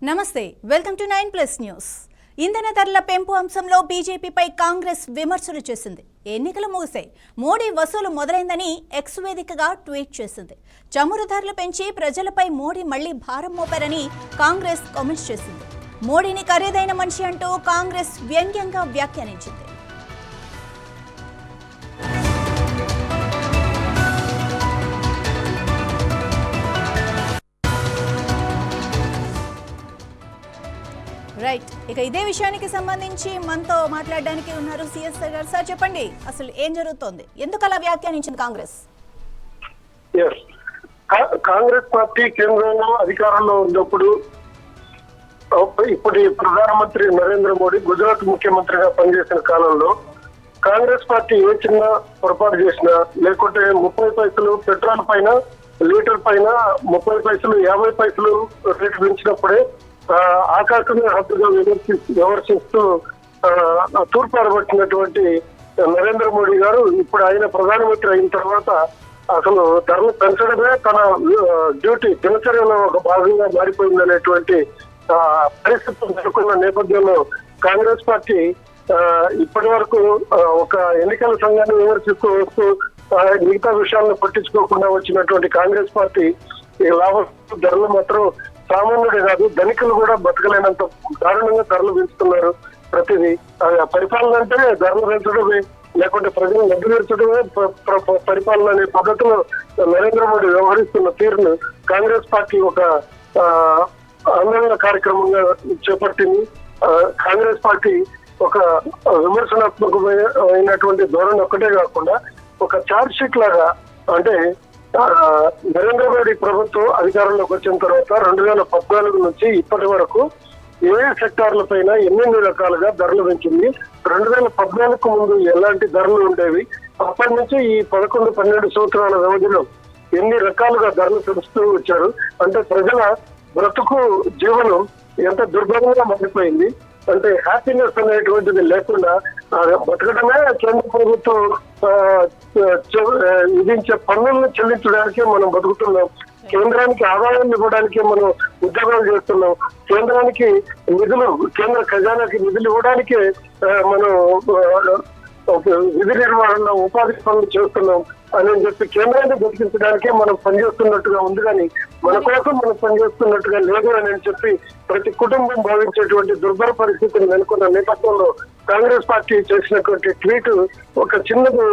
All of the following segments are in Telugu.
నమస్తే వెల్కమ్ టు 9+ న్యూస్. ఇంధన ధరల పెంపు అంశంలో బీజేపీపై కాంగ్రెస్ విమర్శలు చేసింది. ఎన్నికలు ముగిసాయి, మోడీ వసూలు మొదలైందని ఎక్స్ వేదికగా ట్వీట్ చేసింది. చమురు ధరలు పెంచి ప్రజలపై మోడీ మళ్లీ భారం మోపారని కాంగ్రెస్ కామెంట్స్ చేసింది. మోడీని ఖరీదైన మనిషి అంటూ కాంగ్రెస్ వ్యంగ్యంగా వ్యాఖ్యానించింది. రైట్, ఇక ఇదే విషయానికి సంబంధించి మనతో మాట్లాడడానికి ఉన్నారు సిఎస్ఆర్ గారు. సార్ చెప్పండి, అసలు ఏం జరుగుతోంది, ఎందుకు అలా వ్యాఖ్యానించింది కాంగ్రెస్? కాంగ్రెస్ పార్టీ కేంద్రంలో అధికారంలో ఉన్నప్పుడు ఇప్పుడు ప్రధానమంత్రి నరేంద్ర మోడీ గుజరాత్ ముఖ్యమంత్రిగా పనిచేసిన కాలంలో కాంగ్రెస్ పార్టీ ఏ చిన్న పొరపాటు చేసినా, లేకుంటే 30 పైసలు పెట్రోల్ పైన లీటర్ పైన 30 పైసలు 50 పైసలు రేటు పెంచినప్పుడే ఆకాశమే హద్దుగా విమర్శిస్తూ తూర్పారబట్టినటువంటి నరేంద్ర మోడీ గారు ఇప్పుడు ఆయన ప్రధానమంత్రి అయిన తర్వాత అసలు ధరలు పెంచడమే తన డ్యూటీ, దినచర్యలో ఒక భాగంగా మారిపోయిందనేటువంటి పరిస్థితులు నెలకొన్న నేపథ్యంలో కాంగ్రెస్ పార్టీ ఇప్పటి వరకు ఒక ఎన్నికల సంఘాన్ని విమర్శిస్తూ వస్తూ మిగతా విషయాలను పట్టించుకోకుండా వచ్చినటువంటి కాంగ్రెస్ పార్టీ ఈ లాభ ధరలు మాత్రం సామాన్యుడే కాదు, ధనికులు కూడా బతకలేనంత దారుణంగా ధరలు పెంచుతున్నారు. ప్రతిదీ పరిపాలన అంటే ధరలు పెంచడమే, లేకుంటే ప్రజలు నడ్డు తీర్చడమే పరిపాలన అనే పద్ధతిలో నరేంద్ర మోడీ వ్యవహరిస్తున్న తీరును కాంగ్రెస్ పార్టీ ఒక ఆందోళన కార్యక్రమంగా చేపట్టింది. కాంగ్రెస్ పార్టీ ఒక విమర్శనాత్మకమైనటువంటి ధోరణి ఒక్కటే కాకుండా ఒక ఛార్జ్ షీట్ లాగా, అంటే నరేంద్ర మోడీ ప్రభుత్వం అధికారంలోకి వచ్చిన తర్వాత 2014 నుంచి ఇప్పటి వరకు ఏ సెక్టార్ల పైన ఎన్నెన్ని రకాలుగా ధరలు పెంచింది, 2014కు ముందు ఎలాంటి ధరలు ఉండేవి, అప్పటి నుంచి ఈ 11-12 సంవత్సరాల వ్యవధిలో ఎన్ని రకాలుగా ధరలు పెంచుతూ వచ్చారు. అంటే ప్రజల బ్రతుకు జీవనం ఎంత దుర్భరంగా మారిపోయింది. అంటే హ్యాపీనెస్ అనేటువంటిది లేకుండా బతకడమే కేంద్ర ప్రభుత్వం విధించే పన్నులను చెల్లించడానికే మనం బతుకుతున్నాం, కేంద్రానికి ఆదాయాన్ని ఇవ్వడానికే మనం ఉద్యోగాలు చేస్తున్నాం, కేంద్రానికి నిధులు, కేంద్ర ఖజానాకి నిధులు ఇవ్వడానికే మనం విధి నిర్వహణ ఉపాధి పనులు చేస్తున్నాం అని చెప్పి కేంద్రాన్ని బతికించడానికే మనం పనిచేస్తున్నట్టుగా ఉంది, కానీ మన కోసం మనం పనిచేస్తున్నట్టుగా లేదు అని చెప్పి ప్రతి కుటుంబం భావించేటువంటి దుర్భర పరిస్థితిని నెలకొన్న నేపథ్యంలో కాంగ్రెస్ పార్టీ చేసినటువంటి ట్వీట్ ఒక చిన్నది,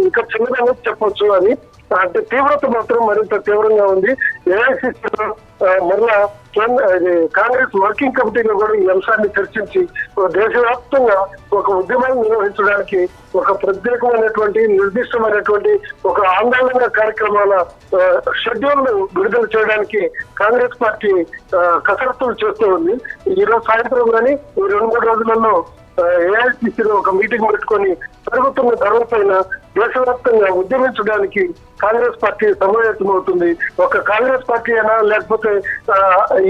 ఇంకా చిన్నదని చెప్పొచ్చు అని, అంటే తీవ్రత మాత్రం మరింత తీవ్రంగా ఉంది. ఏఐసిసిలో మరలా కాంగ్రెస్ వర్కింగ్ కమిటీలో కూడా ఈ అంశాన్ని చర్చించి దేశవ్యాప్తంగా ఒక ఉద్యమాన్ని నిర్వహించడానికి ఒక ప్రత్యేకమైనటువంటి నిర్దిష్టమైనటువంటి ఒక ఆందోళన కార్యక్రమాల షెడ్యూల్ ను విడుదల చేయడానికి కాంగ్రెస్ పార్టీ కసరత్తులు చేస్తూ ఉంది. ఈ రోజు సాయంత్రం కానీ ఈ 2-3 రోజులలో ఏఐసిసిలో ఒక మీటింగ్ పెట్టుకొని పెరుగుతున్న ధరల పైన దేశవ్యాప్తంగా ఉద్యమించడానికి కాంగ్రెస్ పార్టీ సమాయత్తమవుతుంది. ఒక కాంగ్రెస్ పార్టీ అయినా లేకపోతే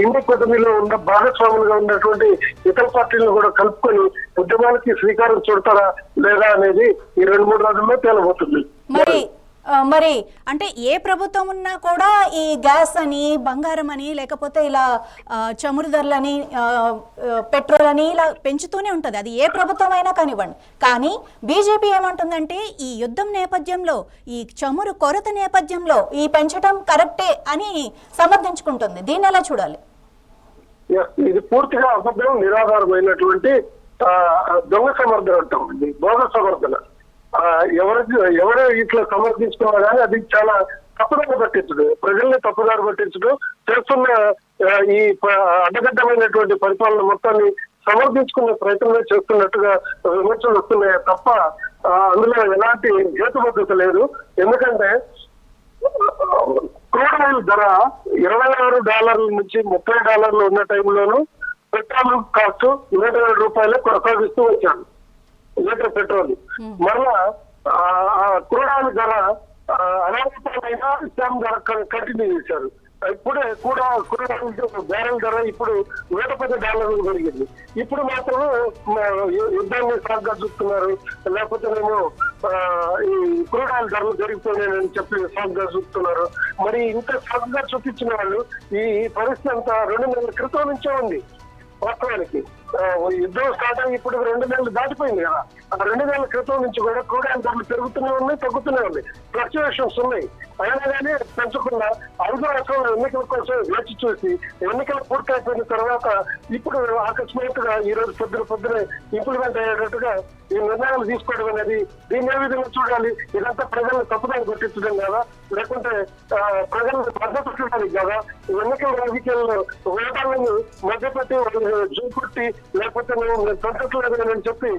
ఇండి కూటమిలో ఉన్న భాగస్వాములుగా ఉన్నటువంటి ఇతర పార్టీలను కూడా కలుపుకొని ఉద్యమానికి శ్రీకారం చుడతారా లేదా అనేది ఈ 2-3 రోజుల్లో తేలబోతుంది. మరి అంటే ఏ ప్రభుత్వం ఉన్నా కూడా ఈ గ్యాస్ అని, బంగారం అని, లేకపోతే ఇలా చమురు ధరలని, పెట్రోల్ అని ఇలా పెంచుతూనే ఉంటుంది. అది ఏ ప్రభుత్వం అయినా కానివ్వండి. కానీ బీజేపీ ఏమంటుందంటే ఈ యుద్ధం నేపథ్యంలో, ఈ చమురు కొరత నేపథ్యంలో ఈ పెంచడం కరెక్టే అని సమర్థించుకుంటుంది. దీన్ని ఎలా చూడాలి? ఇది పూర్తిగా అబద్ధం, నిరాధారమైనటువంటి దొంగ సమర్థన అంటాం, భోగ సమర్థన. ఎవరు ఇట్లా సమర్థించుకున్నా కానీ అది చాలా తప్పుదారి పట్టించడు, ప్రజల్ని తప్పుదారి పట్టించడు, చేస్తున్న ఈ అడ్డగడ్డమైనటువంటి పరిపాలన మొత్తాన్ని సమర్థించుకునే ప్రయత్నమే చేస్తున్నట్టుగా విమర్శలు వస్తున్నాయి తప్ప అందులో ఎలాంటి హేతుబద్ధత లేదు. ఎందుకంటే క్రూడ్ ఆయిల్ ధర $26 నుంచి $30 ఉన్న టైంలోనూ పెట్రోల్ కాస్ట్ $120 కొనసాగిస్తూ వచ్చాడు లీటర్ పెట్రోల్. మరలా క్రూడ్ ఆయిల్ ధర అనాధికమైన ఇస్లాం ధర కంటిన్యూ చేశారు. ఇప్పుడే కూడా బ్యారెల్ ధర ఇప్పుడు $110 పెరిగింది. ఇప్పుడు మాత్రం యుద్ధాన్ని సాగ్గా చూస్తున్నారు, లేకపోతే మేము ఈ క్రూడ్ ఆయిల్ ధరలు పెరిగిపోయినాయని చెప్పి సాగుగా చూపుతున్నారు. మరి ఇంత సాగుగా చూపించిన వాళ్ళు ఈ పరిస్థితి అంతా 2 నెలల క్రితం నుంచే ఉంది. వాస్తవానికి యుద్ధం స్టార్ట్ అయ్యి ఇప్పుడు 2 నెలలు దాటిపోయింది కదా. ఆ 2 నెలల క్రితం నుంచి కూడా క్రూడ్ ఆయిల్ ధరలు పెరుగుతూనే ఉన్నాయి, తగ్గుతూనే ఉన్నాయి, ఫ్లక్చువేషన్స్ ఉన్నాయి. అయినా కానీ పెంచకుండా 5 రాష్ట్రాల ఎన్నికల కోసం వేచి చూసి ఎన్నికలు పూర్తయిపోయిన తర్వాత ఇప్పుడు అకస్మాత్తుగా ఈ రోజు పొద్దునే ఇంప్లిమెంట్ అయ్యేటట్టుగా ఈ నిర్ణయాలు తీసుకోవడం అనేది దీన్ని ఏ విధంగా చూడాలి? ఇదంతా ప్రజలను తప్పుదాన్ని కొట్టించడం కదా, లేకుంటే ప్రజలను మధ్యపెట్టడానికి కదా? ఎన్నికల రాజకీయాల్లో ఓటాలను మధ్యపెట్టి జూపుట్టి లేకపోతే మేము తగ్గట్లేదు అని చెప్పి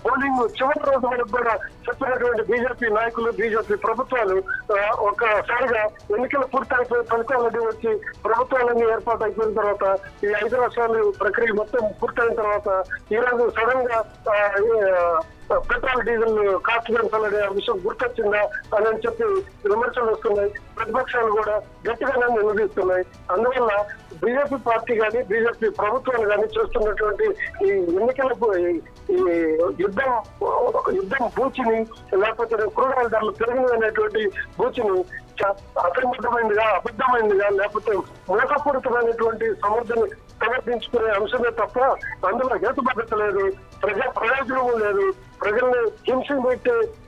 పోలింగ్ చివరి రోజు వరకు కూడా చెప్పినటువంటి బీజేపీ నాయకులు, బీజేపీ ప్రభుత్వాలు ఒకసారిగా ఎన్నికలు పూర్తయిపోయి ఫలితాలన్నీ వచ్చి ప్రభుత్వాలన్నీ ఏర్పాటు అయిపోయిన తర్వాత ఈ 5 రాష్ట్రాలు ప్రక్రియ మొత్తం పూర్తయిన తర్వాత ఈ రోజు సడన్ గా పెట్రోల్ డీజిల్ కాస్ట్ పెంచాలనే విషయం గుర్తొచ్చిందా అని చెప్పి విమర్శలు వస్తున్నాయి. ప్రతిపక్షాలు కూడా గట్టిగానే నిలదీస్తున్నాయి. అందువల్ల బీజేపీ పార్టీ కానీ బీజేపీ ప్రభుత్వాలు కానీ చేస్తున్నటువంటి ఈ ఎన్నికలకు ఈ యుద్ధం బూచిని లేకపోతే క్రూడ్ ఆయిల్ ధరలు పెరిగినటువంటి బూచిని అబద్ధమైందిగా లేకపోతే మూలపూరితమైనటువంటి సమర్థించుకునే అంశమే తప్ప అందులో హేతుబద్ధత లేదు, ప్రయోజనం లేదు, ప్రజల్ని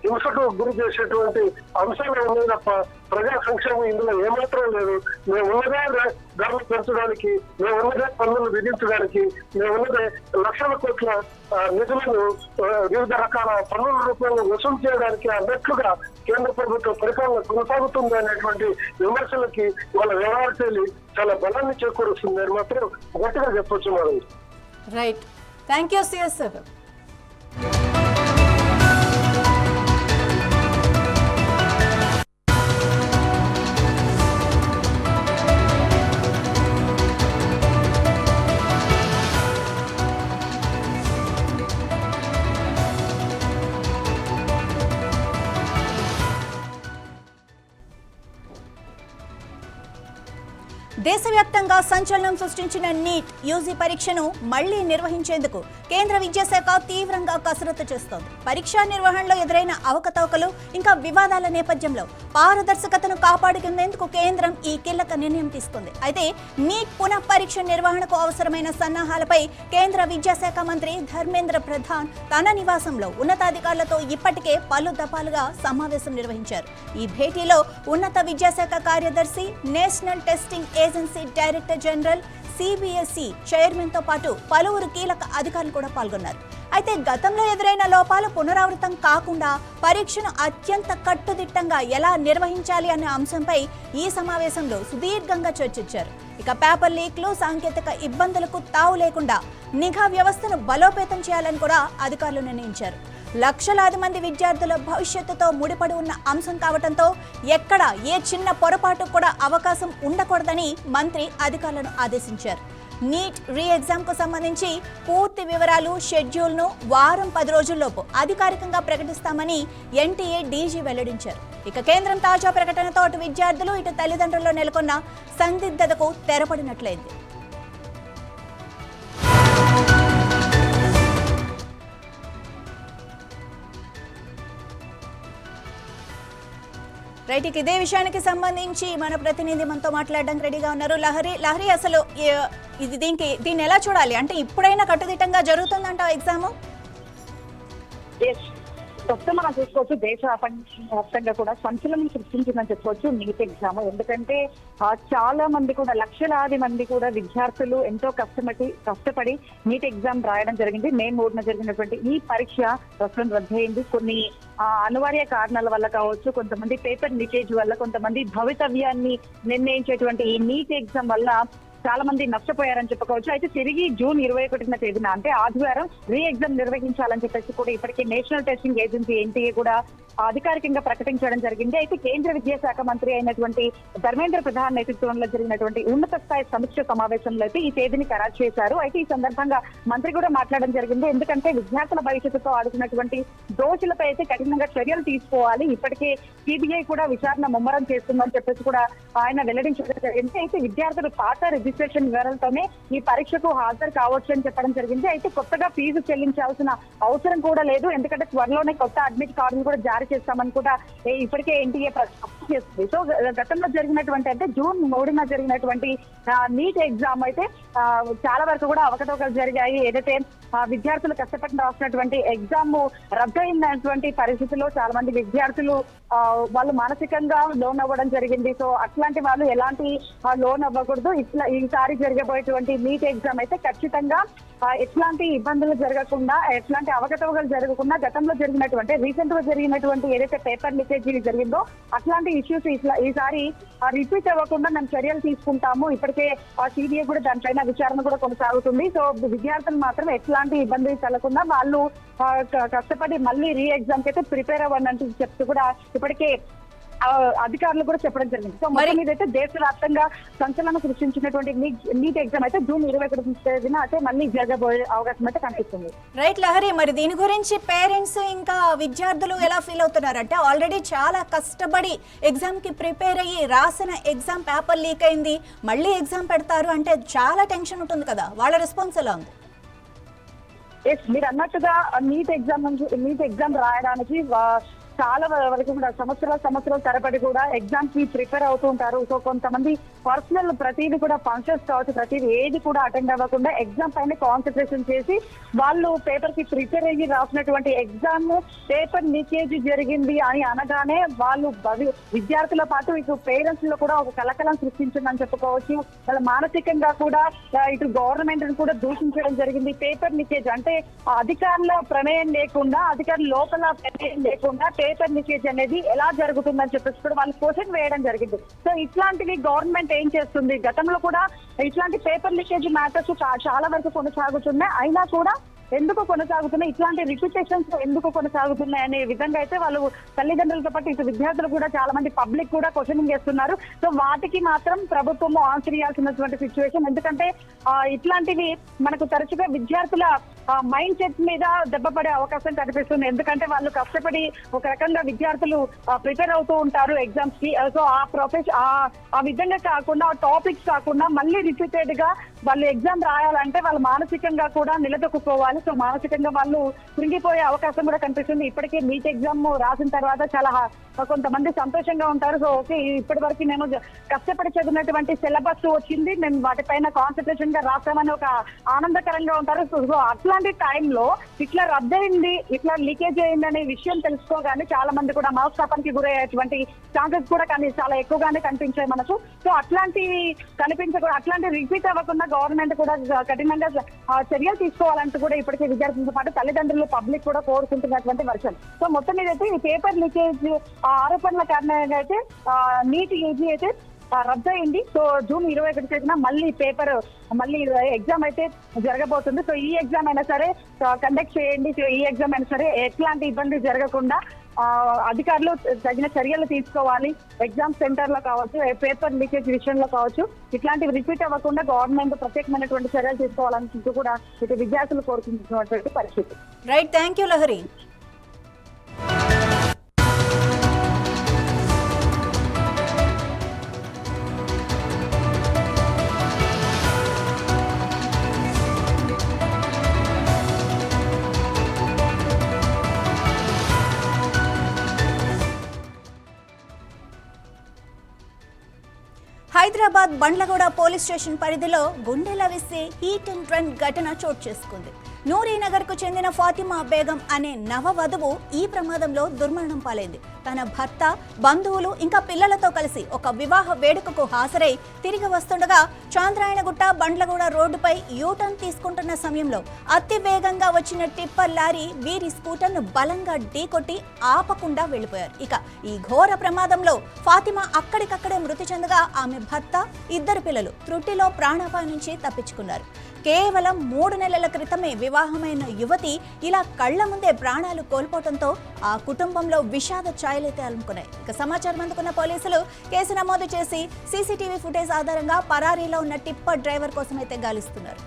హింసకు గురి చేసేటువంటి అంశాలు ఉన్నాయి తప్ప ప్రజా సంక్షేమం ఇందులో ఏమాత్రం లేదు. మేము ఉన్నదే ధరలు పెంచడానికి, మేము ఉన్నదే పన్నులు విధించడానికి, మేము ఉన్నదే లక్షల కోట్ల నిధులను వివిధ రకాల పన్నుల రూపంలో వసూలు చేయడానికి అన్నట్లుగా కేంద్ర ప్రభుత్వ పరిపాలన కొనసాగుతుంది అనేటువంటి విమర్శలకి వాళ్ళ వ్యవహార శైలి చాలా బలాన్ని చేకూరుస్తుంది అని మాత్రం గట్టిగా చెప్పొచ్చు madam. Right, thank you CS sir. దేశవ్యాప్తంగా సంచలనం సృష్టించిన నీట్ యూజీ పరీక్షను మళ్లీ నిర్వహించేందుకు కేంద్ర విద్యాశాఖ తీవ్రంగా కసరత్తు చేస్తోంది. పరీక్షా నిర్వహణలో ఎదురైన అవకతవకలు ఇంకా వివాదాల నేపథ్యంలో పారదర్శకతను కాపాడుకునేందుకు కేంద్రం ఈ కీలక నిర్ణయం తీసుకుంది. అయితే నీట్ పునః పరీక్ష నిర్వహణకు అవసరమైన సన్నాహాలపై కేంద్ర విద్యాశాఖ మంత్రి ధర్మేంద్ర ప్రధాన్ తన నివాసంలో ఉన్నతాధికారులతో ఇప్పటికే పలు దఫాలుగా సమావేశం నిర్వహించారు. ఈ భేటీలో ఉన్నత విద్యాశాఖ కార్యదర్శి, national testing agency director general, CBSE chairman తో పాటు పలువురు కీలక అధికారులు కూడా పాల్గొన్నారు. అయితే గతంలో ఎదురైన లోపాలు పునరావృతం కాకుండా పరీక్షను అత్యంత కట్టుదిట్టంగా ఎలా నిర్వహించాలి అనే అంశంపై ఈ సమావేశంలో సుదీర్ఘంగా చర్చించారు. ఇక పేపర్ లీక్లు, సాంకేతిక ఇబ్బందులకు తావు లేకుండా నిఘా వ్యవస్థను బలోపేతం చేయాలని కూడా అధికారులు నిర్ణయించారు. లక్షలాది మంది విద్యార్థుల భవిష్యత్తుతో ముడిపడి ఉన్న అంశం కావడంతో ఎక్కడ ఏ చిన్న పొరపాటు కూడా అవకాశం ఉండకూడదని మంత్రి అధికారులను ఆదేశించారు. నీట్ రీ ఎగ్జామ్ కు సంబంధించి పూర్తి వివరాలు, షెడ్యూల్ను వారం 10 రోజుల్లోపు అధికారికంగా ప్రకటిస్తామని ఎన్టీఏ డీజీ వెల్లడించారు. ఇక కేంద్రం తాజా ప్రకటనతో అటు విద్యార్థులు, ఇటు తల్లిదండ్రుల్లో నెలకొన్న సందిగ్ధతకు తెరపడినట్లయింది. రైట్, ఇదే విషయానికి సంబంధించి మన ప్రతినిధి మనతో మాట్లాడడానికి రెడీగా ఉన్నారు. లహరి, అసలు దీన్ని ఎలా చూడాలి? అంటే ఇప్పుడైనా కట్టుదిట్టంగా జరుగుతుందంట ఎగ్జామ్? ప్రస్తుతం మనం చూసుకోవచ్చు, దేశవ్యాప్తంగా కూడా సంచలనం సృష్టించిందని చెప్పుకోవచ్చు నీట్ ఎగ్జామ్. ఎందుకంటే చాలా మంది కూడా, లక్షలాది మంది కూడా విద్యార్థులు ఎంతో కష్టపడి నీట్ ఎగ్జామ్ రాయడం జరిగింది. మే 3న జరిగినటువంటి ఈ పరీక్ష ప్రస్తుతం రద్దయింది. కొన్ని అనివార్య కారణాల వల్ల కావచ్చు, కొంతమంది పేపర్ లీకేజ్ వల్ల, కొంతమంది భవితవ్యాన్ని నిర్ణయించేటువంటి ఈ నీట్ ఎగ్జామ్ వల్ల చాలా మంది నష్టపోయారని చెప్పుకోవచ్చు. అయితే తిరిగి జూన్ 21న తేదీన, అంటే ఆదివారం రీ ఎగ్జామ్ నిర్వహించాలని చెప్పేసి కూడా ఇప్పటికే నేషనల్ టెస్టింగ్ ఏజెన్సీ ఎన్టీఏ కూడా అధికారికంగా ప్రకటించడం జరిగింది. అయితే కేంద్ర విద్యాశాఖ మంత్రి అయినటువంటి ధర్మేంద్ర ప్రధాన్ నేతృత్వంలో జరిగినటువంటి ఉన్నత స్థాయి సమీక్ష సమావేశంలో అయితే ఈ తేదీని ఖరారు చేశారు. అయితే ఈ సందర్భంగా మంత్రి కూడా మాట్లాడడం జరిగింది. ఎందుకంటే విద్యార్థుల భవిష్యత్తుతో ఆడుతున్నటువంటి దోషులపై అయితే కఠినంగా చర్యలు తీసుకోవాలి. ఇప్పటికే సిబిఐ కూడా విచారణ ముమ్మరం చేస్తుందని చెప్పేసి కూడా ఆయన వెల్లడించడం జరిగింది. అయితే విద్యార్థులు పాత రిజిస్ట్రేషన్ వివరాలతోనే ఈ పరీక్షకు హాజరు కావచ్చు అని చెప్పడం జరిగింది. అయితే కొత్తగా ఫీజు చెల్లించాల్సిన అవసరం కూడా లేదు. ఎందుకంటే త్వరలోనే కొత్త అడ్మిట్ కార్డులు కూడా జారీ జారీ చేస్తామని కూడా ఇప్పటికే ఎన్టీఏ చేస్తుంది. సో గతంలో జరిగినటువంటి అంటే జూన్ 3న జరిగినటువంటి నీట్ ఎగ్జామ్ అయితే చాలా వరకు కూడా అవకతవకలు జరిగాయి. ఏదైతే విద్యార్థులు కష్టపడి రాసినటువంటి ఎగ్జామ్ రద్దయినటువంటి పరిస్థితుల్లో చాలా మంది విద్యార్థులు వాళ్ళు మానసికంగా లోన్ అవ్వడం జరిగింది. సో అట్లాంటి వాళ్ళు ఎలాంటి లోన్ అవ్వకూడదు. ఇట్లా ఈసారి జరగబోయేటువంటి నీట్ ఎగ్జామ్ అయితే ఖచ్చితంగా ఎట్లాంటి ఇబ్బందులు జరగకుండా, ఎట్లాంటి అవకతవకలు జరగకుండా గతంలో జరిగినటువంటి రీసెంట్ గా జరిగినటువంటి ఏదైతే పేపర్ లీకేజీ జరిగిందో అట్లాంటి ఇష్యూస్ ఈసారి రిపీట్ అవ్వకుండా మేము చర్యలు తీసుకుంటాము. ఇప్పటికే సిబిఐ కూడా దానిపైన విచారణ కూడా కొనసాగుతుంది. సో విద్యార్థులు మాత్రం ఎట్లాంటి ఇబ్బంది కలగకుండా వాళ్ళు కష్టపడి మళ్ళీ రీ ఎగ్జామ్ కి అయితే ప్రిపేర్ అవ్వండి అంటూ చెప్తూ కూడా ఇప్పటికే అధికారులు కూడా చెప్పడం జరిగింది. సో మొత్తం మీద అయితే దేశవ్యాప్తంగా సంచలనం సృష్టించినటువంటి నీట్ ఎగ్జామ్ అయితే జూన్ 21 అయితే మళ్ళీ జరగబోయే అవకాశం అయితే కనిపిస్తుంది. రైట్ లహరి, మరి దీని గురించి పేరెంట్స్ ఇంకా విద్యార్థులు ఎలా ఫీల్ అవుతున్నారు? అంటే ఆల్రెడీ చాలా కష్టపడి ఎగ్జామ్ కి ప్రిపేర్ అయ్యి రాసిన ఎగ్జామ్ పేపర్ లీక్ అయింది, మళ్ళీ ఎగ్జామ్ పెడతారు అంటే చాలా టెన్షన్ ఉంటుంది కదా, వాళ్ళ రెస్పాన్స్ ఎలా ఉంది? మీరు అన్నట్టుగా నీట్ ఎగ్జామ్ రాయడానికి చాలా వరకు కూడా సంవత్సరాల తరబడి కూడా ఎగ్జామ్ కి ప్రిపేర్ అవుతూ ఉంటారు. సో కొంతమంది పర్సనల్ ప్రతిదీ కూడా ఫంక్షన్స్ కావచ్చు, ప్రతిదీ ఏది కూడా అటెండ్ అవ్వకుండా ఎగ్జామ్ పైన కాన్సన్ట్రేషన్ చేసి వాళ్ళు పేపర్ కి ప్రిపేర్ అయ్యి రాసినటువంటి ఎగ్జామ్ పేపర్ లీకేజ్ జరిగింది అని అనగానే వాళ్ళు విద్యార్థుల పాటు ఇటు పేరెంట్స్ లో కూడా ఒక కలకలం సృష్టించిందని చెప్పుకోవచ్చు. వాళ్ళ మానసికంగా కూడా ఇటు గవర్నమెంట్ కూడా దూషించడం జరిగింది. పేపర్ లీకేజ్ అంటే అధికారుల ప్రమేయం లేకుండా, అధికారుల లోపల ప్రమేయం లేకుండా పేపర్ లీకేజ్ అనేది ఎలా జరుగుతుందని చెప్పేసి కూడా వాళ్ళు క్వశ్చన్ వేయడం జరిగింది. సో ఇట్లాంటివి గవర్నమెంట్ ఏం చేస్తుంది? గతంలో కూడా ఇట్లాంటి పేపర్ లీకేజ్ మ్యాటర్స్ చాలా వరకు కొనసాగుతున్నాయి. అయినా కూడా ఎందుకు కొనసాగుతున్నాయి, ఇట్లాంటి రిపిటేషన్స్ ఎందుకు కొనసాగుతున్నాయి అనే విధంగా అయితే వాళ్ళు తల్లిదండ్రులతో పాటు ఇటు విద్యార్థులు కూడా చాలా మంది పబ్లిక్ కూడా క్వశ్చనింగ్ చేస్తున్నారు. సో వాటికి మాత్రం ప్రభుత్వం ఆన్సర్ ఇవ్వాల్సినటువంటి సిచ్యువేషన్. ఎందుకంటే ఇట్లాంటివి మనకు తరచుగా విద్యార్థుల మైండ్ సెట్ మీద దెబ్బపడే అవకాశం కనిపిస్తుంది. ఎందుకంటే వాళ్ళు కష్టపడి ఒక రకంగా విద్యార్థులు ప్రిపేర్ అవుతూ ఉంటారు ఎగ్జామ్స్ కి. సో ఆ విధంగా కాకుండా, ఆ టాపిక్స్ కాకుండా మళ్ళీ రిపీటెడ్ గా వాళ్ళు ఎగ్జామ్ రాయాలంటే వాళ్ళు మానసికంగా కూడా నిలదొక్కుకోవాలి. సో మానసికంగా వాళ్ళు కృంగిపోయే అవకాశం కూడా కనిపిస్తుంది. ఇప్పటికే నీట్ ఎగ్జామ్ రాసిన తర్వాత చాలా కొంతమంది సంతోషంగా ఉంటారు. సో ఓకే, ఇప్పటి వరకు నేను కష్టపడి చదివినటువంటి సిలబస్ వచ్చింది, మేము వాటిపైన కాన్సన్ట్రేషన్ గా రాసామని ఒక ఆనందకరంగా ఉంటారు. సో అట్లాంటి టైంలో ఇట్లా రద్దయింది, ఇట్లా లీకేజ్ అయింది అనే విషయం తెలుసుకోగానే చాలా మంది కూడా మనస్తాపానికి గురయ్యేటువంటి ఛాన్సెస్ కూడా చాలా ఎక్కువగానే కనిపించాయి మనకు. సో అట్లాంటివి కనిపించకూడదు, అట్లాంటి రిపీట్ అవ్వకుండా గవర్నమెంట్ కూడా కఠినంగా చర్యలు తీసుకోవాలంటూ కూడా ఇప్పటికే విద్యార్థులతో పాటు తల్లిదండ్రులు, పబ్లిక్ కూడా కోరుకుంటున్నటువంటి వర్షం. సో మొత్తం మీద అయితే ఈ పేపర్ లీకేజ్ ఆరోపణల కారణంగా అయితే నీట్ యూజీ అయితే రద్దయింది. సో జూన్ 21 మళ్ళీ ఎగ్జామ్ అయితే జరగబోతుంది. సో ఈ ఎగ్జామ్ అయినా సరే కండక్ట్ చేయండి. సో ఈ ఎగ్జామ్ అయినా సరే ఎట్లాంటి ఇబ్బంది జరగకుండా అధికారులు తగిన చర్యలు తీసుకోవాలి. ఎగ్జామ్ సెంటర్ లో కావచ్చు, పేపర్ లీకేజ్ విషయంలో కావచ్చు, ఇట్లాంటివి రిపీట్ అవ్వకుండా గవర్నమెంట్ ప్రత్యేకమైనటువంటి చర్యలు తీసుకోవాలని కూడా ఇటు విద్యార్థులు కోరుకుంటున్నటువంటి పరిస్థితి. Right, thank you Lahari. Hyderabad Bandlaguda police station పరిధిలో గుండెల విసే హీట్ అండ్ రన్ ఘటన చోటు చేసుకుంది. నూరీనగర్ కు చెందిన ఫాతిమా బేగం అనే నవవధువు ఈ ప్రమాదంలో దుర్మరణం పాలైంది. తన భర్త, బంధువులు ఇంకా పిల్లలతో కలిసి ఒక వివాహ వేడుకకు హాజరై తిరిగి వస్తుండగా చాంద్రాయణగుట్ట బండ్లగూడ రోడ్డుపై యూటర్న్ తీసుకుంటున్న సమయంలో అతి వేగంగా వచ్చిన టిప్పర్ లారీ వీరి స్కూటర్ను బలంగా ఢీకొట్టి ఆపకుండా వెళ్లిపోయారు. ఇక ఈ ఘోర ప్రమాదంలో ఫాతిమా అక్కడికక్కడే మృతి చెందగా ఆమె భర్త, 2 పిల్లలు త్రుటిలో ప్రాణాపాయం నుంచి తప్పించుకున్నారు. కేవలం 3 నెలల క్రితమే వివాహమైన యువతి ఇలా కళ్ల ముందే ప్రాణాలు కోల్పోవడంతో ఆ కుటుంబంలో విషాద ఛాయలైతే అలుముకున్నాయి. ఇక సమాచారం అందుకున్న పోలీసులు కేసు నమోదు చేసి సీసీటీవీ ఫుటేజ్ ఆధారంగా పరారీలో ఉన్న టిప్పర్ డ్రైవర్ కోసం అయితే గాలిస్తున్నారు.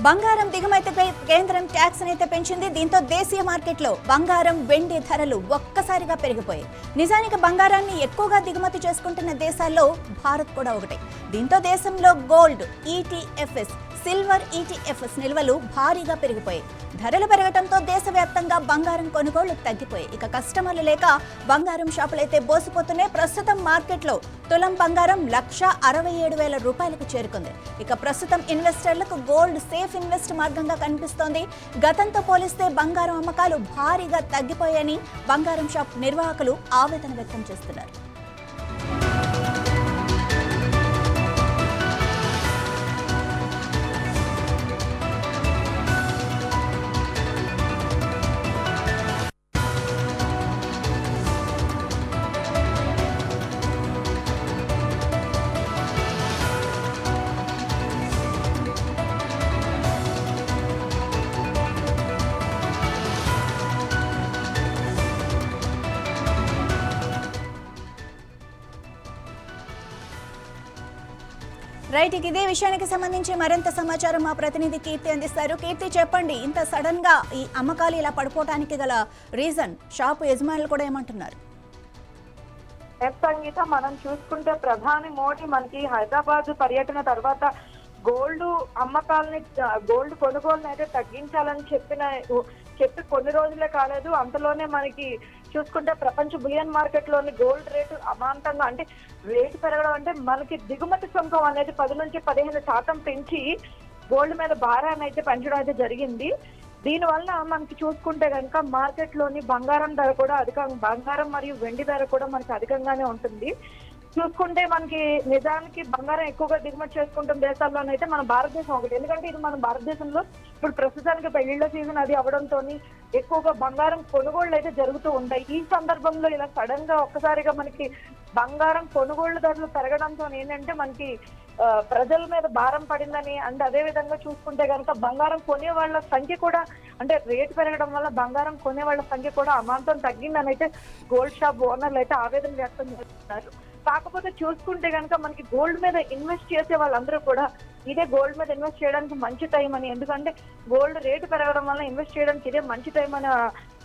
బంగారం దిగుమతిపై కేంద్రం ట్యాక్స్ అయితే పెంచింది. దీంతో దేశీయ మార్కెట్లో బంగారం, వెండి ధరలు ఒక్కసారిగా పెరిగిపోయాయి. నిజానికి బంగారాన్ని ఎక్కువగా దిగుమతి చేసుకుంటున్న దేశాల్లో భారత్ కూడా ఒకటి. దీంతో దేశంలో గోల్డ్ ఈటీఎఫ్ఎస్, సిల్వర్ ఈటీఎఫ్ఎస్ నిల్వలు భారీగా పెరిగిపోయాయి. ధరలు పెరగడంతో దేశవ్యాప్తంగా బంగారం కొనుగోళ్లు తగ్గిపోయాయి. ఇక కస్టమర్లు లేక బంగారం షాపులైతే బోసిపోతున్నాయి. ప్రస్తుతం మార్కెట్లో తులం బంగారం 1,67,000 రూపాయలకు చేరుకుంది. ఇక ప్రస్తుతం ఇన్వెస్టర్లకు గోల్డ్ సేఫ్ ఇన్వెస్ట్ మార్గంగా కనిపిస్తోంది. గతంతో పోలిస్తే బంగారం అమ్మకాలు భారీగా తగ్గిపోయాయని బంగారం షాప్ నిర్వాహకులు ఆవేదన వ్యక్తం చేస్తున్నారు. రైట్, ఇదే విషయానికి సంబంధించి మరింత సమాచారం మా ప్రతినిధి కీర్తి అందిస్తారు. కీర్తి, చెప్పండి, ఇంత సడన్ గా ఈ అమ్మకాలు ఇలా పడిపోవడానికి గల రీజన్ షాపు యజమానులు కూడా ఏమంటున్నారు? సంగీత, మనం చూసుకుంటే ప్రధాని మోడీ మనకి హైదరాబాద్ పర్యటన తర్వాత గోల్డ్ అమ్మకాలని, గోల్డ్ కొనుగోలుని అయితే తగ్గించాలని చెప్పి కొన్ని రోజులే కాలేదు, అంతలోనే మనకి చూసుకుంటే ప్రపంచ బులియన్ మార్కెట్ లోని గోల్డ్ రేటు అమాంతంగా, అంటే రేటు పెరగడం అంటే మనకి దిగుమతి సుంకం అనేది 10 నుంచి 15% పెంచి గోల్డ్ మీద భారాన్ని అయితే పెంచడం అయితే జరిగింది. దీనివల్ల మనకి చూసుకుంటే కనుక మార్కెట్ లోని బంగారం ధర కూడా బంగారం మరియు వెండి ధర కూడా మనకి అధికంగానే ఉంటుంది. చూసుకుంటే మనకి నిజానికి బంగారం ఎక్కువగా దిగుమతి చేసుకుంటున్న దేశాల్లోనైతే మన భారతదేశం ఒకటి. ఎందుకంటే ఇది మన భారతదేశంలో ఇప్పుడు ప్రస్తుతానికి పెళ్లిళ్ల సీజన్ అది అవడంతో ఎక్కువగా బంగారం కొనుగోళ్లు అయితే జరుగుతూ ఉంటాయి. ఈ సందర్భంలో ఇలా సడన్ గా ఒక్కసారిగా మనకి బంగారం కొనుగోళ్ల ధరలు పెరగడంతో ఏంటంటే మనకి ప్రజల మీద భారం పడిందని, అండ్ అదే విధంగా చూసుకుంటే కనుక బంగారం కొనే వాళ్ళ సంఖ్య కూడా, అంటే రేటు పెరగడం వల్ల బంగారం కొనే వాళ్ళ సంఖ్య కూడా అమాంతం తగ్గిందని అయితే గోల్డ్ షాప్ ఓనర్లు అయితే ఆవేదన వ్యక్తం చేస్తున్నారు. కాకపోతే చూసుకుంటే కనుక మనకి గోల్డ్ మీద ఇన్వెస్ట్ చేసే వాళ్ళందరూ కూడా ఇదే గోల్డ్ మీద ఇన్వెస్ట్ చేయడానికి మంచి టైం అని, ఎందుకంటే గోల్డ్ రేటు పెరగడం వల్ల ఇన్వెస్ట్ చేయడానికి ఇదే మంచి టైం అని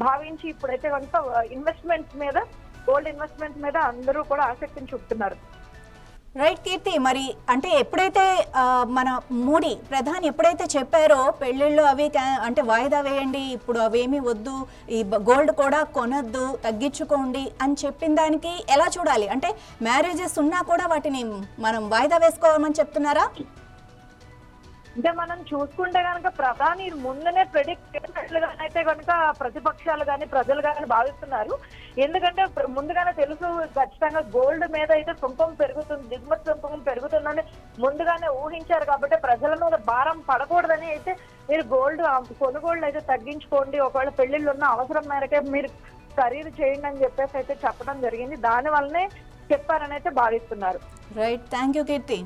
భావించి ఇప్పుడైతే కనుక గోల్డ్ ఇన్వెస్ట్మెంట్ మీద అందరూ కూడా ఆసక్తిని చూపుతున్నారు. రైట్ కీర్తి, మరి అంటే ఎప్పుడైతే మన మోడీ ప్రధాని ఎప్పుడైతే చెప్పారో పెళ్ళిళ్ళు అవి అంటే వాయిదా వేయండి, ఇప్పుడు అవేమీ వద్దు, ఈ గోల్డ్ కూడా కొనొద్దు, తగ్గించుకోండి అని చెప్పిన దానికి ఎలా చూడాలి? అంటే మ్యారేజెస్ ఉన్నా కూడా వాటిని మనం వాయిదా వేసుకోవాలని చెప్తున్నారా? అంటే మనం చూసుకుంటే కనుక ప్రధాని ముందునే ప్రెడిక్ట్ చేసినట్లుగానైతే కనుక ప్రతిపక్షాలు కానీ ప్రజలు కానీ భావిస్తున్నారు. ఎందుకంటే ముందుగానే తెలుసు ఖచ్చితంగా గోల్డ్ మీద అయితే సుంకం పెరుగుతుంది, దిగుమతి సుంకం పెరుగుతుందని ముందుగానే ఊహించారు. కాబట్టి ప్రజల మీద భారం పడకూడదని అయితే మీరు గోల్డ్ కొనుగోళ్లు అయితే తగ్గించుకోండి, ఒకవేళ పెళ్లిళ్ళు ఉన్న అవసరం మేరకే మీరు ఖరీదు చేయండి అని చెప్పేసి అయితే చెప్పడం జరిగింది. దాని వల్లనే చెప్పారని అయితే భావిస్తున్నారు. రైట్, థ్యాంక్ యూ కీర్తి.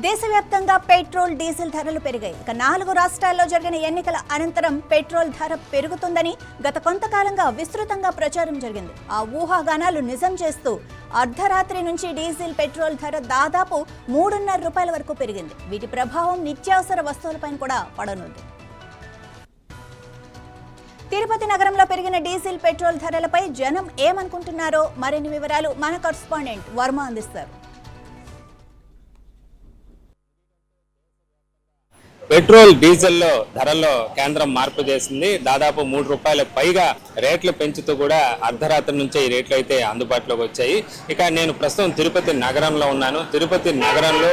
దేశవ్యాప్తంగా పెట్రోల్, డీజిల్ ధరలు పెరిగాయి. ఇక 4 రాష్ట్రాల్లో జరిగిన ఎన్నికల అనంతరం పెట్రోల్ ధర పెరుగుతుందని గత కొంతకాలంగా విస్తృతంగా ప్రచారం జరిగింది. ఆ ఊహాగానాలు నిజం చేస్తూ అర్ధరాత్రి నుంచి డీజిల్, పెట్రోల్ ధర దాదాపు 3.5 రూపాయల వరకు పెరిగింది. వీటి ప్రభావం నిత్యావసర వస్తువులపై కూడా పడనుంది. తిరుపతి నగరంలో పెరిగిన డీజిల్, పెట్రోల్ ధరలపై జనం ఏమనుకుంటున్నారో మరిన్ని వివరాలు మన కరెస్పాండెంట్ వర్మ అందిస్తారు. పెట్రోల్, డీజిల్లో ధరల్లో కేంద్రం మార్పు చేసింది. దాదాపు 3 రూపాయల పైగా రేట్లు పెంచుతూ కూడా అర్ధరాత్రి నుంచే ఈ రేట్లు అయితే అందుబాటులోకి వచ్చాయి. ఇక నేను ప్రస్తుతం తిరుపతి నగరంలో ఉన్నాను. తిరుపతి నగరంలో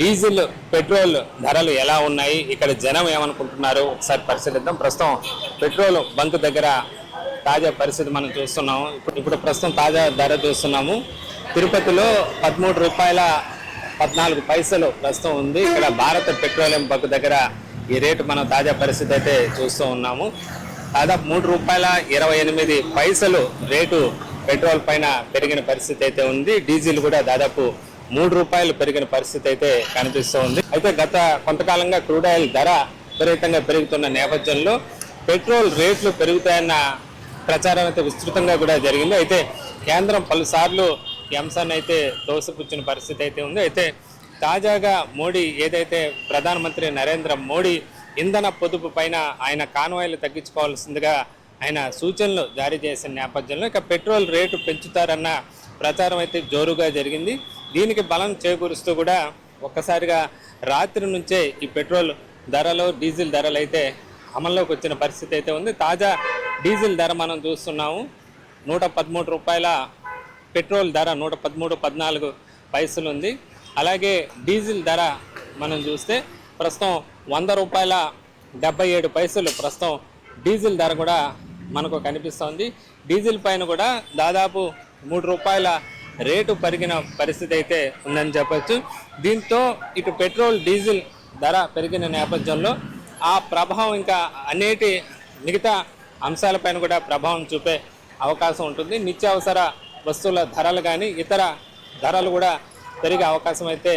డీజిల్, పెట్రోల్ ధరలు ఎలా ఉన్నాయి, ఇక్కడ జనం ఏమనుకుంటున్నారు ఒకసారి పరిశీలిద్దాం. ప్రస్తుతం పెట్రోల్ బంక్ దగ్గర తాజా పరిస్థితి మనం చూస్తున్నాము. ఇప్పుడు ప్రస్తుతం తాజా ధర చూస్తున్నాము. తిరుపతిలో 13 రూపాయల 14 పైసలు ప్రస్తుతం ఉంది. ఇక్కడ భారత పెట్రోలియం బంక్ దగ్గర ఈ రేటు మనం తాజా పరిస్థితి అయితే చూస్తూ ఉన్నాము. దాదాపు 3 రూపాయల 28 పైసలు రేటు పెట్రోల్ పైన పెరిగిన పరిస్థితి అయితే ఉంది. డీజిల్ కూడా దాదాపు రూపాయలు పెరిగిన పరిస్థితి అయితే కనిపిస్తూ ఉంది. అయితే గత కొంతకాలంగా క్రూడ్ ఆయిల్ ధర విపరీతంగా పెరుగుతున్న నేపథ్యంలో పెట్రోల్ రేట్లు పెరుగుతాయన్న ప్రచారం అయితే విస్తృతంగా కూడా జరిగింది. అయితే కేంద్రం పలుసార్లు ఈ అంశాన్ని అయితే తోసిపుచ్చిన పరిస్థితి అయితే ఉంది. అయితే తాజాగా మోడీ ఏదైతే ప్రధానమంత్రి నరేంద్ర మోడీ ఇంధన పొదుపు పైన ఆయన కాన్వాయిలు తగ్గించుకోవాల్సిందిగా ఆయన సూచనలు జారీ చేసిన నేపథ్యంలో ఇక పెట్రోల్ రేటు పెంచుతారన్న ప్రచారం అయితే జోరుగా జరిగింది. దీనికి బలం చేకూరుస్తూ కూడా ఒక్కసారిగా రాత్రి నుంచే ఈ పెట్రోల్ ధరలు డీజిల్ ధరలు అయితే అమల్లోకి వచ్చిన పరిస్థితి అయితే ఉంది. తాజా డీజిల్ ధర మనం చూస్తున్నాము 113 రూపాయల పెట్రోల్ ధర 113-14 ఉంది. అలాగే డీజిల్ ధర మనం చూస్తే ప్రస్తుతం 100 రూపాయల 77 ప్రస్తుతం డీజిల్ ధర కూడా మనకు కనిపిస్తోంది. డీజిల్ పైన కూడా దాదాపు 3 రూపాయల రేటు పెరిగిన పరిస్థితి అయితే ఉందని చెప్పచ్చు. దీంతో ఇటు పెట్రోల్ డీజిల్ ధర పెరిగిన నేపథ్యంలో ఆ ప్రభావం ఇంకా అనేటి మిగతా అంశాలపైన కూడా ప్రభావం చూపే అవకాశం ఉంటుంది. నిత్యావసర వస్తువుల ధరలు కానీ ఇతర ధరలు కూడా పెరిగే అవకాశం అయితే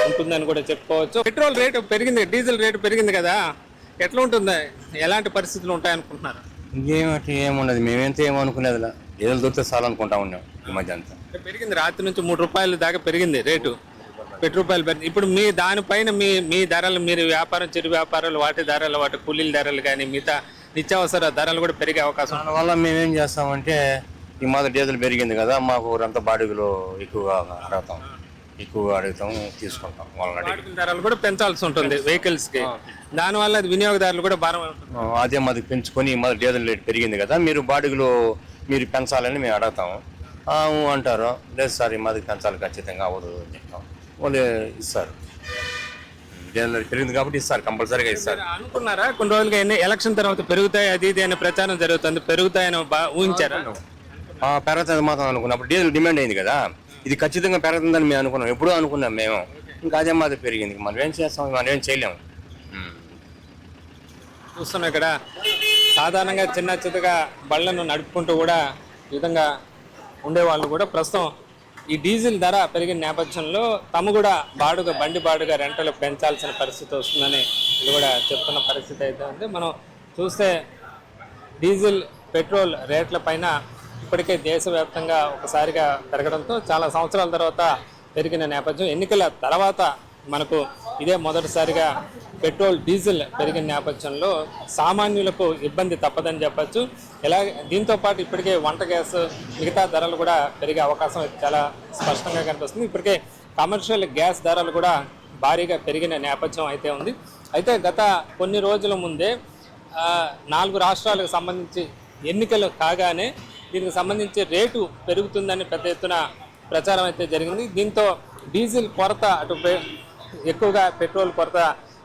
ఉంటుందని కూడా చెప్పుకోవచ్చు. పెట్రోల్ రేటు పెరిగింది, డీజిల్ రేటు పెరిగింది కదా, ఎట్లా ఉంటుంది, ఎలాంటి పరిస్థితులు ఉంటాయనుకుంటున్నారు? ఇంకేమిటి ఏమున్నది, మేమెంత ఏమనుకునేది ఏదో దొరికితే చాలు అనుకుంటా ఉన్నాం. ఈ మధ్య అంతా పెరిగింది, రాత్రి నుంచి 3 రూపాయల దాకా పెరిగింది రేటు, రూపాయలు పెరిగింది. ఇప్పుడు మీ దానిపైన మీ ధరలు, మీరు వ్యాపారం చిరు వ్యాపారాలు వాటి ధరలు, వాటి కూలీల ధరలు కానీ మిగతా నిత్యావసర ధరలు కూడా పెరిగే అవకాశం. దానివల్ల మేమేం చేస్తామంటే ఈ మాది డీజిల్ పెరిగింది కదా, మాకు ఊరంతా బాడుగులు ఎక్కువగా అడుగుతాం తీసుకుంటాం. వాళ్ళని ధరలు కూడా పెంచాల్సి ఉంటుంది వెహికల్స్ కి, దానివల్ల అది వినియోగదారులు కూడా భారం ఉంటుంది. అదే మాది పెంచుకొని మాది డీజిల్ రేట్ పెరిగింది కదా, మీరు బాడుగులు మీరు పెంచాలని మేము అడుగుతాము. అంటారు లేదు సార్ మాది పెంచాలి ఖచ్చితంగా అవ్వదు అని చెప్తాం. వాళ్ళు ఇస్తారు, డీజిల్ రేట్ పెరిగింది కాబట్టి ఇస్తారు, కంపల్సరీగా ఇస్తారు. అనుకున్నారా కొన్ని రోజులుగా ఎలక్షన్ తర్వాత పెరుగుతాయి అది ఇది అనే ప్రచారం జరుగుతుంది, పెరుగుతాయని ఊహించారా? పెరుగుతుంది మాత్రం అనుకున్నాం. అప్పుడు డీజిల్ డిమాండ్ అయింది కదా, ఇది ఖచ్చితంగా పెరుగుతుందని మేము అనుకున్నాం, ఎప్పుడూ అనుకున్నాం మేము. ఇంకా అదే మాది పెరిగింది, మనం ఏం చేస్తాం, మనం ఏం చేయలేము. చూస్తున్నాం ఇక్కడ సాధారణంగా చిన్నగా బళ్ళను నడుపుకుంటూ కూడా ఈ విధంగా ఉండేవాళ్ళు కూడా ప్రస్తుతం ఈ డీజిల్ ధర పెరిగిన నేపథ్యంలో తాము కూడా బండి బాడుగా రెంటలు పెంచాల్సిన పరిస్థితి వస్తుందని ఇది కూడా చెప్తున్న పరిస్థితి అయితే ఉంది. మనం చూస్తే డీజిల్ పెట్రోల్ రేట్ల పైన ఇప్పటికే దేశవ్యాప్తంగా ఒకసారిగా పెరగడంతో చాలా సంవత్సరాల తర్వాత పెరిగిన నేపథ్యం, ఎన్నికల తర్వాత మనకు ఇదే మొదటిసారిగా పెట్రోల్ డీజిల్ పెరిగిన నేపథ్యంలో సామాన్యులకు ఇబ్బంది తప్పదని చెప్పచ్చు. దీంతో పాటు ఇప్పటికే వంట గ్యాస్ మిగతా ధరలు కూడా పెరిగే అవకాశం చాలా స్పష్టంగా కనిపిస్తుంది. ఇప్పటికే కమర్షియల్ గ్యాస్ ధరలు కూడా భారీగా పెరిగిన నేపథ్యం అయితే ఉంది. అయితే గత కొన్ని రోజుల ముందే 4 రాష్ట్రాలకు సంబంధించి ఎన్నికలు కాగానే దీనికి సంబంధించి రేటు పెరుగుతుందని పెద్ద ఎత్తున ప్రచారం అయితే జరిగింది. దీంతో డీజిల్ కొరత అటు ఎక్కువగా పెట్రోల్ కొరత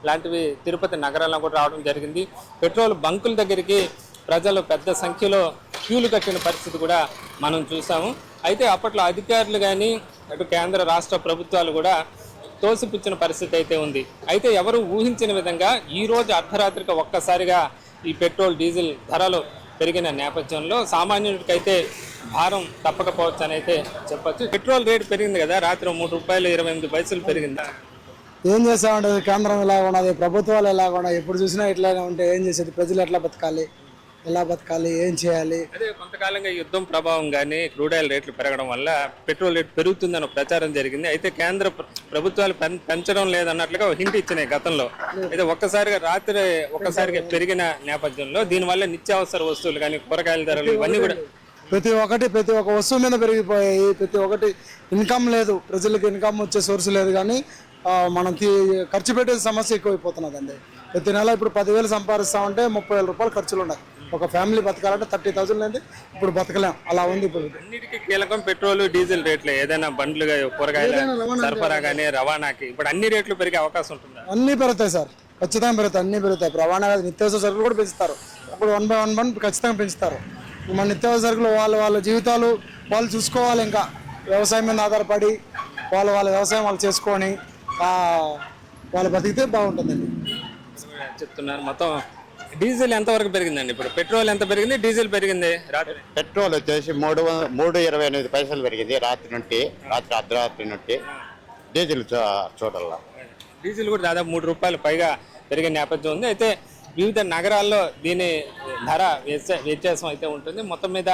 లాంటివి తిరుపతి నగరంలో కూడా రావడం జరిగింది. పెట్రోల్ బంకుల దగ్గరికి ప్రజలు పెద్ద సంఖ్యలో క్యూలు కట్టిన పరిస్థితి కూడా మనం చూసాము. అయితే అప్పట్లో అధికారులు కానీ అటు కేంద్ర రాష్ట్ర ప్రభుత్వాలు కూడా తోసిపుచ్చిన పరిస్థితి అయితే ఉంది. అయితే ఎవరు ఊహించిన విధంగా ఈరోజు అర్ధరాత్రికి ఒక్కసారిగా ఈ పెట్రోల్ డీజిల్ ధరలు పెరిగిన నేపథ్యంలో సామాన్యుడికైతే భారం తప్పకపోవచ్చు అని అయితే చెప్పచ్చు. పెట్రోల్ రేటు పెరిగింది కదా, రాత్రి 3 రూపాయలు 28 పెరిగిందా? ఏం చేస్తామంటే కేంద్రం ఎలా ఉన్నది, ప్రభుత్వాలు ఎలా ఉన్నాయి, ఎప్పుడు చూసినా ఇట్లానే ఉంటే ఏం చేసేది, ప్రజలు ఎలా బతకాలి, ఏం చేయాలి. అదే కొంతకాలంగా యుద్ధం ప్రభావం కానీ క్రూడ్ ఆయిల్ రేట్లు పెరగడం వల్ల పెట్రోల్ రేట్ పెరుగుతుందన్న ప్రచారం జరిగింది. అయితే కేంద్ర ప్రభుత్వాలు పెంచడం లేదన్నట్లుగా హింట్ ఇచ్చినాయి గతంలో. అయితే ఒక్కసారిగా పెరిగిన నేపథ్యంలో దీనివల్ల నిత్యావసర వస్తువులు కానీ కూరగాయల ధరలు ఇవన్నీ కూడా ప్రతి ఒక్క వస్తువు మీద పెరిగిపోయాయి. ప్రతి ఒక్కటి ఇన్కమ్ లేదు, ప్రజలకు ఇన్కమ్ వచ్చే సోర్స్ లేదు. కానీ మనం ఖర్చు పెట్టే సమస్య ఎక్కువైపోతున్నదండి. ప్రతి నెల ఇప్పుడు 10,000 సంపాదిస్తామంటే 30,000 రూపాయలు ఖర్చులు ఉన్నాయి. ఒక ఫ్యామిలీ బతకాలంటే 30,000 అనేది ఇప్పుడు బతకలేం, అలా ఉంది. ఇప్పుడు అన్నిటికీ కీలకం పెట్రోల్ డీజిల్ రేట్లే. ఏదైనా బండ్లు కూరగాయల సరఫరా కానీ రవాణాకి ఇప్పుడు అన్ని రేట్లు పెరిగే అవకాశం ఉంటుంది. అన్నీ పెరుగుతాయి సార్, ఖచ్చితంగా పెరుగుతాయి, అన్నీ పెరుగుతాయి. రవాణా నిత్యావసర సరుకులు కూడా పెంచుతారు. అప్పుడు 1 by 1 ఖచ్చితంగా పెంచుతారు. మన నిత్యావసర సరుకులు వాళ్ళ జీవితాలు వాళ్ళు చూసుకోవాలి. ఇంకా వ్యవసాయం మీద ఆధారపడి వాళ్ళ వ్యవసాయం వాళ్ళు చేసుకొని వాళ్ళు బతికితే బాగుంటుందండి. చెప్తున్నారు. మొత్తం డీజిల్ ఎంతవరకు పెరిగిందండి? ఇప్పుడు పెట్రోల్ ఎంత పెరిగింది, డీజిల్ పెరిగింది? రాత్రి పెట్రోల్ వచ్చేసి 328 పైసలు పెరిగింది రాత్రి అర్ధరాత్రి నుండి. డీజిల్ చూడాల. డీజిల్ కూడా దాదాపు 3 రూపాయలు పైగా పెరిగే నేపథ్యం ఉంది. అయితే వివిధ నగరాల్లో దీని ధర వ్యత్యాసం అయితే ఉంటుంది. మొత్తం మీద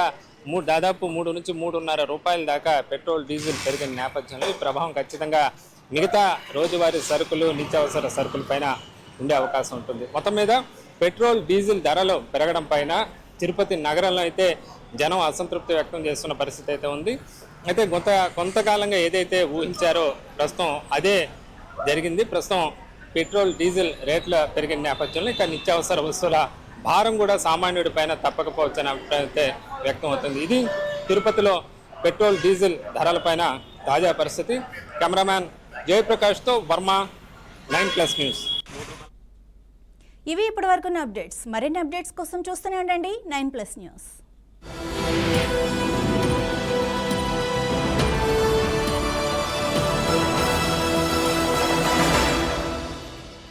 దాదాపు 3 నుంచి 3.5 రూపాయల దాకా పెట్రోల్ డీజిల్ పెరిగిన నేపథ్యంలో ఈ ప్రభావం ఖచ్చితంగా మిగతా రోజువారీ సరుకులు నిత్యావసర సరుకుల పైన ఉండే అవకాశం ఉంటుంది. మొత్తం మీద పెట్రోల్ డీజిల్ ధరలు పెరగడం పైన తిరుపతి నగరంలో అయితే జనం అసంతృప్తి వ్యక్తం చేస్తున్న పరిస్థితి అయితే ఉంది. అయితే కొంతకాలంగా ఏదైతే ఊహించారో ప్రస్తుతం అదే జరిగింది. ప్రస్తుతం పెట్రోల్ డీజిల్ రేట్ల పెరిగిన నేపథ్యంలో ఇక నిత్యావసర వస్తువుల భారం కూడా సామాన్యుడి పైన తప్పకపోవచ్చు అనే అభిప్రాయం అయితే వ్యక్తం అవుతుంది. ఇది తిరుపతిలో పెట్రోల్ డీజిల్ ధరలపైన తాజా పరిస్థితి. కెమెరామ్యాన్ జయప్రకాష్తో వర్మ, 9+ న్యూస్. ఇవి ఇప్పటివరకున్న అప్డేట్స్. మరిన్ని అప్డేట్స్ కోసం చూస్తూనే ఉండండి 9+ న్యూస్.